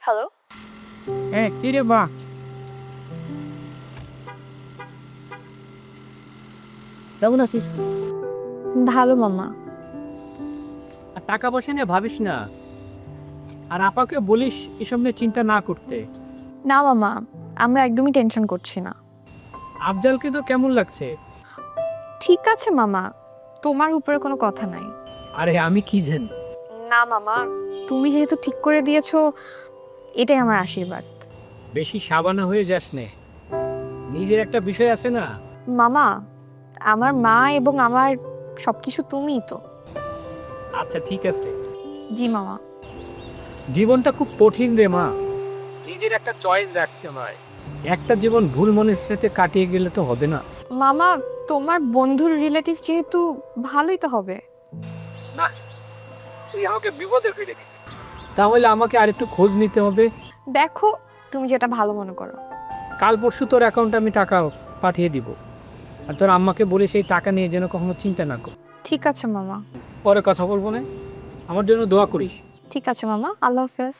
Hello. কি রে বা কেমন আছিস? ভালো মামা। আর টাকা পয়সা নিয়ে ভাবিস না, আর আপাকে বলিস এসব নিয়ে চিন্তা না করতে। না মামা, আমরা একদমই টেনশন করছি না। আফজালকে তো কেমন লাগছে? ঠিক আছে মামা, তোমার উপরে কোনো কথা নাই। আরে আমি কি জানি। না মামা, তুমি যেহেতু ঠিক করে দিয়েছো, এটাই আমার আশীর্বাদ। বেশি সাবানা হয়ে যাস নে, নিজের একটা বিষয় আছে না। মামা, আমার মা এবং আমার সবকিছু তুমিই তো। আচ্ছা ঠিক আছে, জি মামা। জীবনটা খুব কঠিন রে মা, নিজের একটা চয়েস রাখতে হয়। একটা জীবন ভুল মনের সাথে কাটিয়ে গেলে তো হবে না। মামা, তোমার বন্ধুর রিলেটিভ যেহেতু, ভালোই তো হবে। না, তুই আমাকে বিপদে ফেলে দিবি, তাহলে আমাকে আরেকটু খোঁজ নিতে হবে। দেখো, তুমি যেটা ভালো মনে করো। কাল পরশু তোর অ্যাকাউন্টে আমি টাকা পাঠিয়ে দিব, আর তোর আম্মাকে বলে সেই টাকা নিয়ে যেন কখনো চিন্তা না কর। ঠিক আছে মামা। পরে কথা বলবো না, আমার জন্য দোয়া করিস। ঠিক আছে মামা, আল্লাহ হাফেজ।